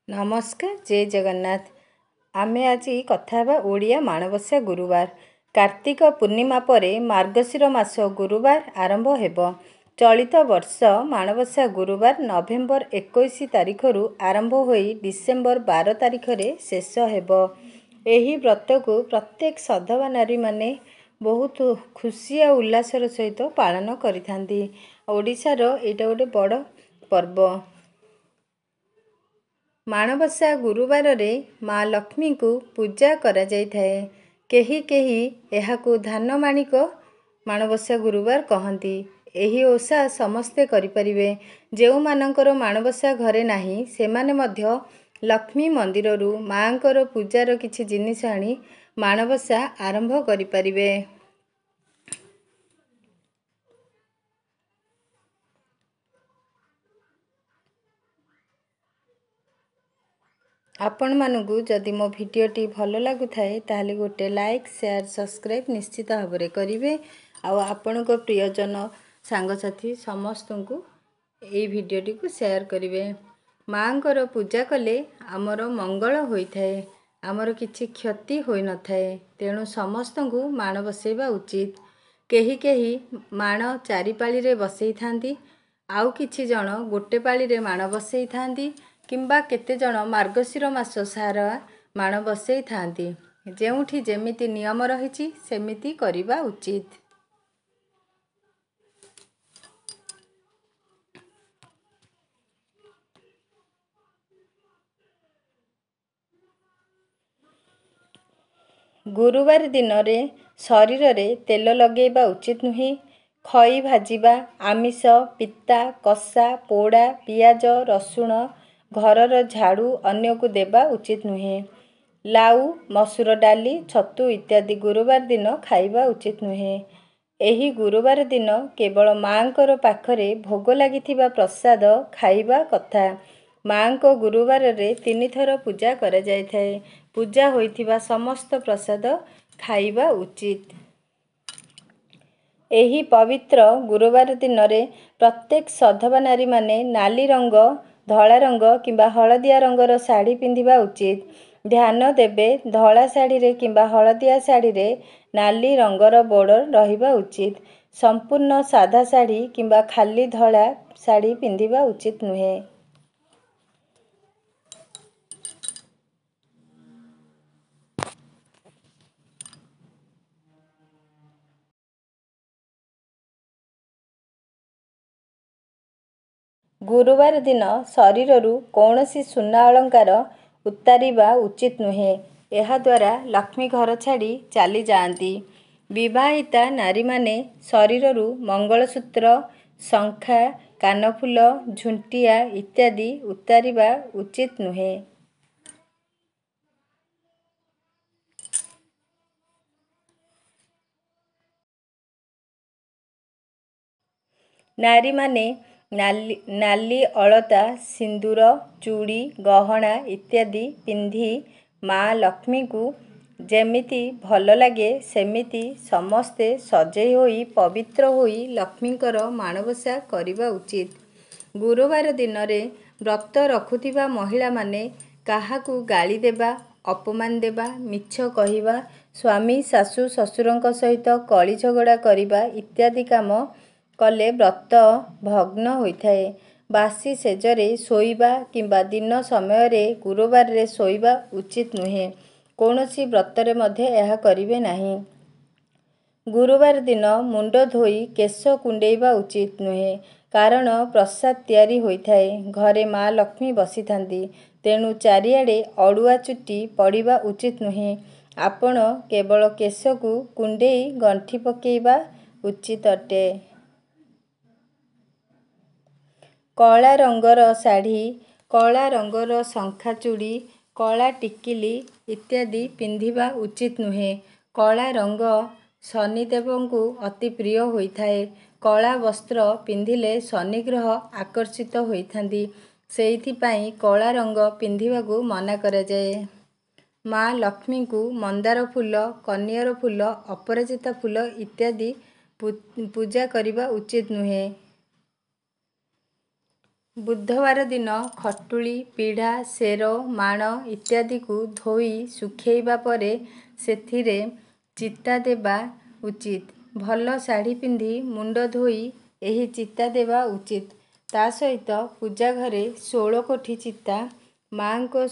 नमस्कार जय जगन्नाथ। आमे आज कथा हेबा ओडिया माणबसा गुरुवार। कार्तिक पूर्णिमा परे मार्गशीर मास गुरुवार आरंभ हेबो। चलित वर्ष माणबसा गुरुवार नवेम्बर 21 तारिख रु आरंभ होई डिसेम्बर 12 तारिख रे शेष हेबो। एही व्रत को प्रत्येक सधवा नारी माने बहुत खुशी आ उल्लासर सहित पालन करिथांती। ओडिशार एटा गोटे बड़ पर्व। माणबसा गुरुवार रे माँ लक्ष्मी को पूजा करा जाय थाए। केही केही एहाकु धान माणिक माणबसा गुरुवार कहंती। एही ओषा समस्ते करि परिबे। जेउ मानकर माणबसा घरे नाही सेमाने मध्य लक्ष्मी मंदिररु माँकर पूजार किछि जिनिस आनी माणबसा आरंभ करि परिबे। आपण मानकु जदि मो भिडियोटी भल लागु थाए ताहले गोटे लाइक शेयर सब्सक्राइब निश्चित भाव करिवे। आपण को प्रियजन सांगसाथी समस्त को यही भिडियोटी को शेयर करिवे। माँकर पूजा कले आमर मंगल होई थाए, आमर किछि क्षति होई न थाए। तेणु समस्त को माण बसेबा उचित। केही केही माण चारि पाळी रे बसई थांती, आउ किछि जण गोटे पाळी रे माण बसई थांती, किंबा केते जण मार्गशीर मास सारा माण बसई थांती। जेउठी जेमिति नियम रहिछि सेमिति करिबा उचित। गुरुवार दिन रे शरीर रे तेल लगेबा उचित नुहे। खई भाजिबा, आमिष, पिता, कषा, पोड़ा, पियाज, रसुण, घरर झाड़ू अन्य को देबा उचित नुहे। लाउ, मसूर डाली, छतु इत्यादि गुरुवार दिन खाइबा उचित नुहे। एही गुरुवार दिन केवल माँकर पाखरे भोग लागिथिबा प्रसाद खाइबा कथा। माँको गुरुवार रे 3 थर पूजा करा जाय थाए। पूजा होइथिबा समस्त प्रसाद खाइबा उचित। एही पवित्र गुरुवार दिन रे प्रत्येक सधवा नारी माने नाली रंग, धला रंग किंबा हलदिया रंगर साड़ी पिंधिबा उचित। ध्यान देबे धला साड़ी रे किंबा हलदिया साड़ी रे नाली रंगर बॉर्डर रहिबा उचित। संपूर्ण सादा साड़ी किंबा खाली धला साड़ी पिंधिबा उचित नुहे। गुरुवार दिन शरीररू कौनसी सुना अलंकार उतारिबा उचित नुहे। एहा द्वारा लक्ष्मी घर छाड़ी चली जाती। विवाहिता नारी माने शरीररू मंगलसूत्र, शंखा, कानफुल, झुंटिया इत्यादि उतारिबा उचित नुहे। नारी माने नाली अलता, सिंदूर, चूड़ी, गहना इत्यादि पिंधि माँ लक्ष्मी को जेमिति भल लगे सेमिति समस्ते सजई होई पवित्र होई लक्ष्मीकर माणबसा करिबा उचित। गुरुवार दिन रे व्रत रखुथिबा महिला माने काहाकू गाली देबा, अपमान देबा, मिछ कहिबा, स्वामी सासु ससुरंक सहित कली झगड़ा करिबा इत्यादि काम कले व्रत भग्न होइथाए। बासी सेजरे सोइबा किंबा दिन समय रे गुरुवार रे सोइबा उचित नुहे। कौनसी व्रतरे मध्य एहा करिवे नाही। गुरुवार दिन मुंड धोई केश कुंडेइबा उचित नुहे, कारण प्रसाद तैयारी होइथाए। घरे माँ लक्ष्मी बसी थांती, तेणु चारिआडे अड़ुआ चुटी पड़िबा उचित नुहे। आपण केवल केश को कुंडेई गंठी पकेइबा उचित अटे। कला रंगर साड़ी, कला रंगर शंखा चूड़ी, कला टिकिली इत्यादि पिंधिबा उचित नुहे। कला रंग शनिदेवंकु अति प्रिय होइथाए। कला वस्त्र पिंधिले शनिग्रह आकर्षित होइथांती, सेइथिपाई कला रंग पिंधिबाकू मना करा जाए। माँ लक्ष्मी को मंदार फूल, कनियर फूल, अपराजिता फूल इत्यादि पूजा करिबा उचित नुहे। ବୁଧବାର ଦିନ ଖଟୁଳି, ପିଢ଼ା, ସେର, ମାଣ ଇତ୍ୟାଦିକୁ ଧୋଇ ଶୁଖେଇବା ପରେ ସେଥିରେ ଚିତା ଦେବା ଉଚିତ। ଭଲ ଶାଢ଼ୀ ପିନ୍ଧି ମୁଣ୍ଡ ଧୋଇ ଏହି ଚିତା ଦେବା ଉଚିତ। ତା ସହିତ ପୂଜା ଘରେ 16 କୋଠି ଚିତା, ମାଙ୍କ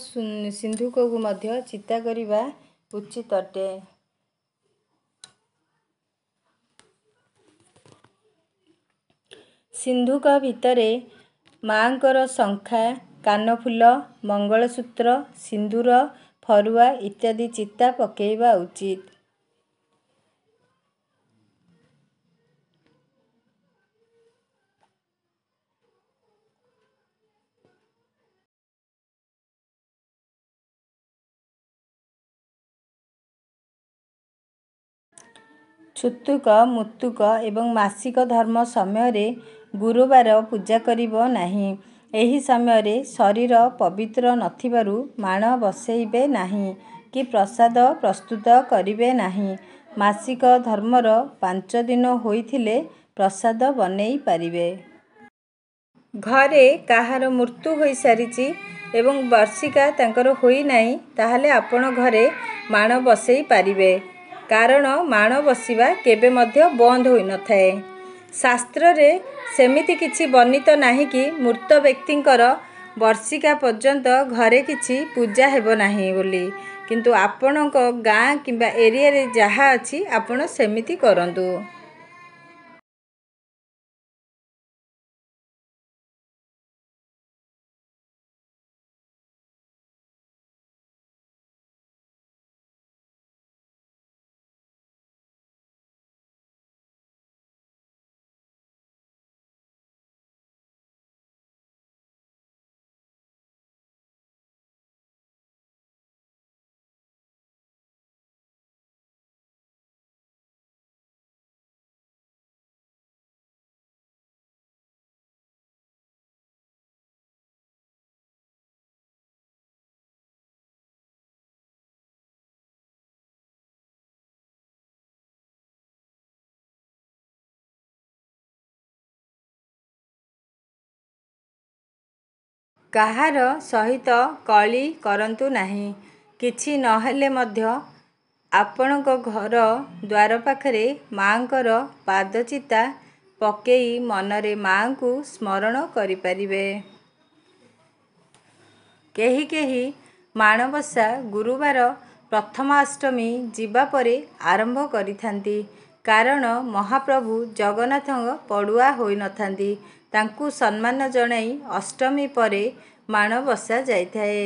ସିନ୍ଧୁକକୁ ମଧ୍ୟ ଚିତା କରିବା ଉଚିତ ଅଟେ। ସିନ୍ଧୁକ ଭିତରେ ମାଙ୍କର ଶଙ୍ଖା, କାନଫୁଲ, ମଙ୍ଗଳସୂତ୍ର, ସିନ୍ଦୂର, ଫରୁଆ ଇତ୍ୟାଦି ଚିତା ପକେଇବା ଉଚିତ। ଛୁତୁକ, ମୁତୁକ ଏବଂ ମାସିକ ଧର୍ମ ସମୟରେ ଗୁରୁବାର ପୂଜା କରିବ ନାହିଁ। ଏହି ସମୟରେ ଶରୀର ପବିତ୍ର ନଥିବାରୁ ମାଣ ବସେଇବେ ନାହିଁ କି ପ୍ରସାଦ ପ୍ରସ୍ତୁତ କରିବେ ନାହିଁ। ମାସିକ ଧର୍ମର 5 ଦିନ ହୋଇଥିଲେ ପ୍ରସାଦ ବନେଇ ପାରିବେ। ଘରେ କାହାର ମୃତ୍ୟୁ ହୋଇସାରିଛି ଏବଂ ବର୍ଷିକା ତାଙ୍କର ହୋଇନାହିଁ, ତାହେଲେ ଆପଣ ଘରେ ମାଣ ବସେଇ ପାରିବେ। କାରଣ ମାଣ ବସିବା କେବେ ମଧ୍ୟ ବନ୍ଦ ହୋଇନଥାଏ। ଶାସ୍ତ୍ରରେ ସେମିତି କିଛି ବର୍ଣ୍ଣିତ ନାହିଁ କି ମୃତ ବ୍ୟକ୍ତିଙ୍କର ବର୍ଷିକା ପର୍ଯ୍ୟନ୍ତ ଘରେ କିଛି ପୂଜା ହେବ ନାହିଁ ବୋଲି। କିନ୍ତୁ ଆପଣଙ୍କ ଗାଁ କିମ୍ବା ଏରିଆରେ ଯାହା ଅଛି ଆପଣ ସେମିତି କରନ୍ତୁ। କାହାର ସହିତ କଳି କରନ୍ତୁ ନାହିଁ। କିଛି ନହେଲେ ମଧ୍ୟ ଆପଣଙ୍କ ଘର ଦ୍ୱାର ପାଖରେ ମାଙ୍କର ପାଦଚିତା ପକେଇ ମନରେ ମାଙ୍କୁ ସ୍ମରଣ କରିପାରିବେ। କେହି କେହି ମାଣବସା ଗୁରୁବାର ପ୍ରଥମାଷ୍ଟମୀ ଯିବା ପରେ ଆରମ୍ଭ କରିଥାନ୍ତି। କାରଣ ମହାପ୍ରଭୁ ଜଗନ୍ନାଥ ପଡ଼ୁଆ ହୋଇନଥାନ୍ତି। ତାଙ୍କୁ ସମ୍ମାନ ଜଣାଇ ଅଷ୍ଟମୀ ପରେ ମାଣ ବସା ଯାଇଥାଏ।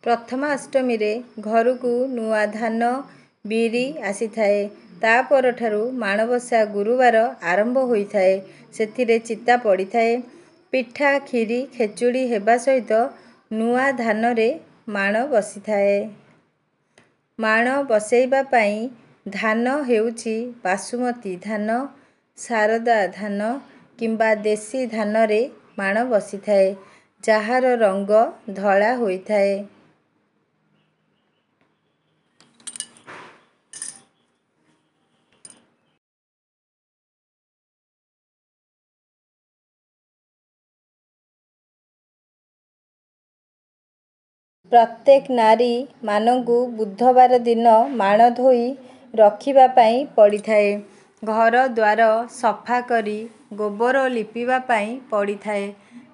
ପ୍ରଥମାଷ୍ଟମୀରେ ଘରକୁ ନୂଆ ଧାନ, ବିରି ଆସିଥାଏ। ତା ପରଠାରୁ ମାଣବସା ଗୁରୁବାର ଆରମ୍ଭ ହୋଇଥାଏ। ସେଥିରେ ଚିତା ପଡ଼ିଥାଏ। ପିଠା, କ୍ଷୀରି, ଖେଚୁଡ଼ି ହେବା ସହିତ ନୂଆ ଧାନରେ ମାଣ ବସିଥାଏ। ମାଣ ବସେଇବା ପାଇଁ ଧାନ ହେଉଛି ବାସୁମତୀ ଧାନ, ଶାରଦା ଧାନ କିମ୍ବା ଦେଶୀ ଧାନରେ ମାଣ ବସିଥାଏ, ଯାହାର ରଙ୍ଗ ଧଳା ହୋଇଥାଏ। ପ୍ରତ୍ୟେକ ନାରୀ ମାନଙ୍କୁ ବୁଧବାର ଦିନ ମାଣ ଧୋଇ ରଖିବା ପାଇଁ ପଡ଼ିଥାଏ। ଘର ଦ୍ୱାର ସଫା କରି ଗୋବର ଲିପିବା ପାଇଁ ପଡ଼ିଥାଏ।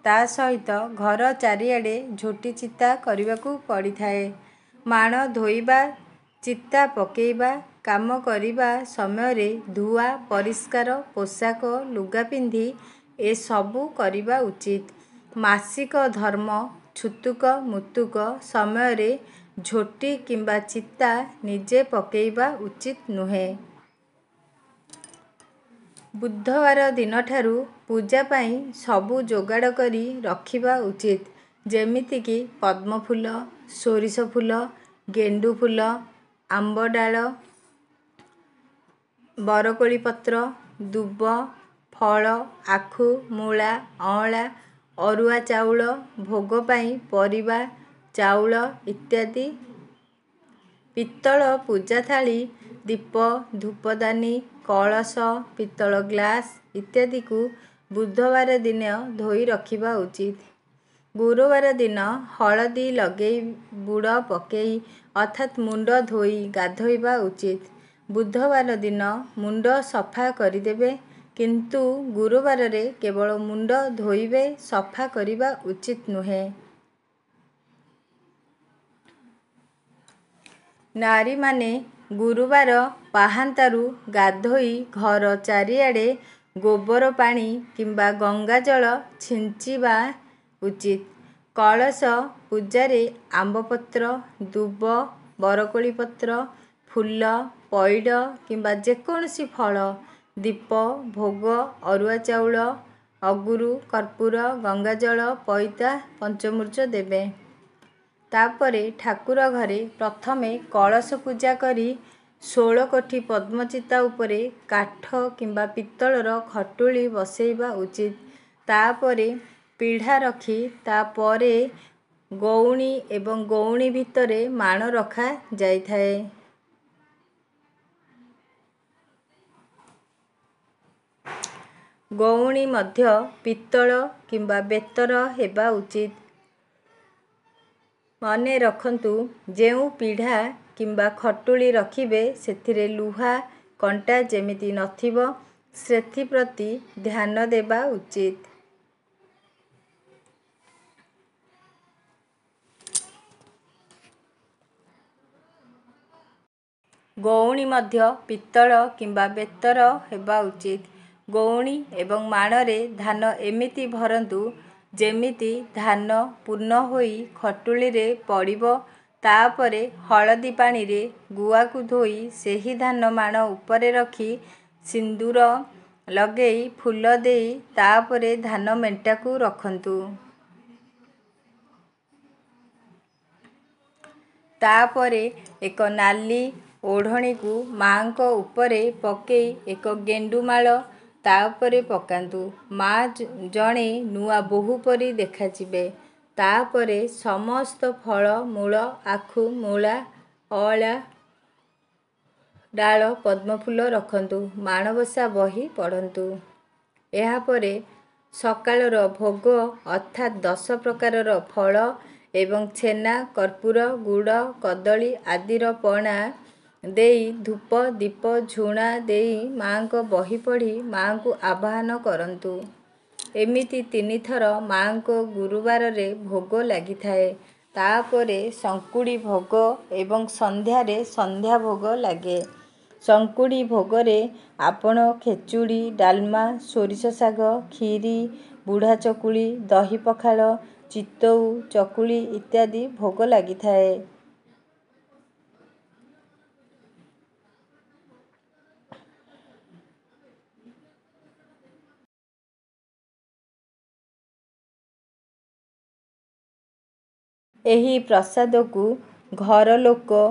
ତା ସହିତ ଘର ଚାରିଆଡ଼େ ଝୋଟି ଚିତା କରିବାକୁ ପଡ଼ିଥାଏ। ମାଣ ଧୋଇବା, ଚିତା ପକେଇବା କାମ କରିବା ସମୟରେ ଧୁଆ ପରିଷ୍କାର ପୋଷାକ ଲୁଗା ପିନ୍ଧି ଏସବୁ କରିବା ଉଚିତ। ମାସିକ ଧର୍ମ, ଛୁତୁକ ମୁତୁକ ସମୟରେ ଝୋଟି କିମ୍ବା ଚିତା ନିଜେ ପକେଇବା ଉଚିତ ନୁହେଁ। ବୁଧବାର ଦିନଠାରୁ ପୂଜା ପାଇଁ ସବୁ ଯୋଗାଡ଼ କରି ରଖିବା ଉଚିତ, ଯେମିତିକି ପଦ୍ମ ଫୁଲ, ସୋରିଷ ଫୁଲ, ଗେଣ୍ଡୁ ଫୁଲ, ଆମ୍ବ ଡାଳ, ବରକୋଳି ପତ୍ର, ଦୁବ, ଫଳ, ଆଖୁ, ମୂଳା, ଅଁଳା, ଅରୁଆ ଚାଉଳ, ଭୋଗ ପାଇଁ ପରିବା, ଚାଉଳ ଇତ୍ୟାଦି। ପିତ୍ତଳ ପୂଜା ଥାଳି, ଦୀପ, ଧୂପଦାନୀ, କଳସ, ପିତ୍ତଳ ଗ୍ଲାସ୍ ଇତ୍ୟାଦିକୁ ବୁଧବାର ଦିନ ଧୋଇ ରଖିବା ଉଚିତ। ଗୁରୁବାର ଦିନ ହଳଦୀ ଲଗେଇ ବୁଡ଼ ପକେଇ ଅର୍ଥାତ୍ ମୁଣ୍ଡ ଧୋଇ ଗାଧୋଇବା ଉଚିତ। ବୁଧବାର ଦିନ ମୁଣ୍ଡ ସଫା କରିଦେବେ, କିନ୍ତୁ ଗୁରୁବାରରେ କେବଳ ମୁଣ୍ଡ ଧୋଇବେ, ସଫା କରିବା ଉଚିତ ନୁହେଁ। ନାରୀମାନେ ଗୁରୁବାର ପାହାନ୍ତାରୁ ଗାଧୋଇ ଘର ଚାରିଆଡ଼େ ଗୋବର ପାଣି କିମ୍ବା ଗଙ୍ଗାଜଳ ଛିଞ୍ଚିବା ଉଚିତ। କଳସ ପୂଜାରେ ଆମ୍ବପତ୍ର, ଦୁବ, ବରକୋଳି ପତ୍ର, ଫୁଲ, ପଇଡ଼ କିମ୍ବା ଯେକୌଣସି ଫଳ, ଦୀପ, ଭୋଗ, ଅରୁଆ ଚାଉଳ, ଅଗୁରୁ, କର୍ପୂର, ଗଙ୍ଗାଜଳ, ପଇତା, ପଞ୍ଚମୂର୍ଜ ଦେବେ। ତାପରେ ଠାକୁର ଘରେ ପ୍ରଥମେ କଳସ ପୂଜା କରି 16 କୋଠି ପଦ୍ମଚିତା ଉପରେ କାଠ କିମ୍ବା ପିତ୍ତଳର ଖଟୁଳି ବସେଇବା ଉଚିତ। ତାପରେ ପିଢ଼ା ରଖି ତାପରେ ଗଉଣୀ ଏବଂ ଗଉଣୀ ଭିତରେ ମାଣ ରଖାଯାଇଥାଏ। ଗଉଣୀ ମଧ୍ୟ ପିତ୍ତଳ କିମ୍ବା ବେତର ହେବା ଉଚିତ। ମନେ ରଖନ୍ତୁ, ଯେଉଁ ପିଢ଼ା କିମ୍ବା ଖଟୁଳି ରଖିବେ ସେଥିରେ ଲୁହା କଣ୍ଟା ଯେମିତି ନଥିବ, ସେଥିପ୍ରତି ଧ୍ୟାନ ଦେବା ଉଚିତ। ଗଉଣୀ ମଧ୍ୟ ପିତ୍ତଳ କିମ୍ବା ବେତର ହେବା ଉଚିତ। ଗଉଣୀ ଏବଂ ମାଣରେ ଧାନ ଏମିତି ଭରନ୍ତୁ ଯେମିତି ଧାନ ପୂର୍ଣ୍ଣ ହୋଇ ଖଟୁଳିରେ ପଡ଼ିବ। ତାପରେ ହଳଦୀ ପାଣିରେ ଗୁଆକୁ ଧୋଇ ସେହି ଧାନ ମାଣ ଉପରେ ରଖି ସିନ୍ଦୂର ଲଗେଇ ଫୁଲ ଦେଇ ତାପରେ ଧାନ ମେଣ୍ଟାକୁ ରଖନ୍ତୁ। ତାପରେ ଏକ ନାଲି ଓଢ଼ଣୀକୁ ମା'ଙ୍କ ଉପରେ ପକେଇ ଏକ ଗେଣ୍ଡୁମାଳ ତା ଉପରେ ପକାନ୍ତୁ। ମା' ଜଣେ ନୂଆ ବୋହୂ ପରି ଦେଖାଯିବେ। ତାପରେ ସମସ୍ତ ଫଳ, ମୂଳ, ଆଖୁ, ମୂଳା, ଅଁଳା ଡାଳ, ପଦ୍ମଫୁଲ ରଖନ୍ତୁ। ମାଣବସା ବହି ପଢ଼ନ୍ତୁ। ଏହାପରେ ସକାଳର ଭୋଗ ଅର୍ଥାତ୍ 10 ପ୍ରକାରର ଫଳ ଏବଂ ଛେନା, କର୍ପୂର, ଗୁଡ଼, କଦଳୀ ଆଦିର ପଣା ଦେଇ ଧୂପ, ଦୀପ, ଝୁଣା ଦେଇ ମା'ଙ୍କ ବହି ପଢ଼ି ମା'ଙ୍କୁ ଆବାହନ କରନ୍ତୁ। ଏମିତି 3 ଥର ମା'ଙ୍କ ଗୁରୁବାରରେ ଭୋଗ ଲାଗିଥାଏ। ତାପରେ ଶଙ୍କୁଡ଼ି ଭୋଗ ଏବଂ ସନ୍ଧ୍ୟାରେ ସନ୍ଧ୍ୟା ଭୋଗ ଲାଗେ। ଶଙ୍କୁଡ଼ି ଭୋଗରେ ଆପଣ ଖେଚୁଡ଼ି, ଡାଲମା, ସୋରିଷ ଶାଗ, କ୍ଷୀରି, ବୁଢ଼ା ଚକୁଳି, ଦହି ପଖାଳ, ଚିତଉ, ଚକୁଳି ଇତ୍ୟାଦି ଭୋଗ ଲାଗିଥାଏ। ଏହି ପ୍ରସାଦକୁ ଘର ଲୋକ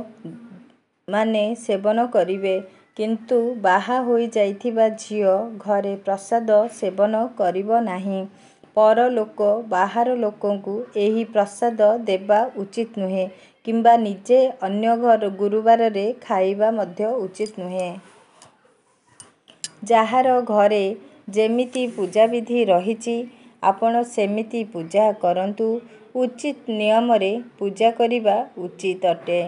ମାନେ ସେବନ କରିବେ, କିନ୍ତୁ ବାହା ହୋଇଯାଇଥିବା ଝିଅ ଘରେ ପ୍ରସାଦ ସେବନ କରିବ ନାହିଁ। ପର ଲୋକ ବାହାର ଲୋକଙ୍କୁ ଏହି ପ୍ରସାଦ ଦେବା ଉଚିତ ନୁହେଁ କିମ୍ବା ନିଜେ ଅନ୍ୟ ଗୁରୁବାରରେ ଖାଇବା ମଧ୍ୟ ଉଚିତ ନୁହେଁ। ଯାହାର ଘରେ ଯେମିତି ପୂଜାବିଧି ରହିଛି, ଆପଣ ସେମିତି ପୂଜା କରନ୍ତୁ। ଉଚିତ ନିୟମରେ ପୂଜା କରିବା ଉଚିତ ଅଟେ।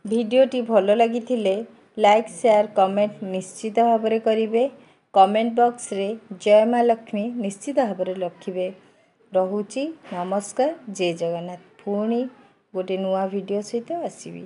ଭିଡ଼ିଓଟି ଭଲ ଲାଗିଥିଲେ ଲାଇକ୍, ସେୟାର, କମେଣ୍ଟ ନିଶ୍ଚିତ ଭାବରେ କରିବେ। କମେଣ୍ଟ ବକ୍ସରେ ଜୟ ମା ଲକ୍ଷ୍ମୀ ନିଶ୍ଚିତ ଭାବରେ ଲେଖିବେ। ରହୁଛି। ନମସ୍କାର, ଜୟ ଜଗନ୍ନାଥ। ପୁଣି ଗୋଟେ ନୂଆ ଭିଡ଼ିଓ ସହିତ ଆସିବି।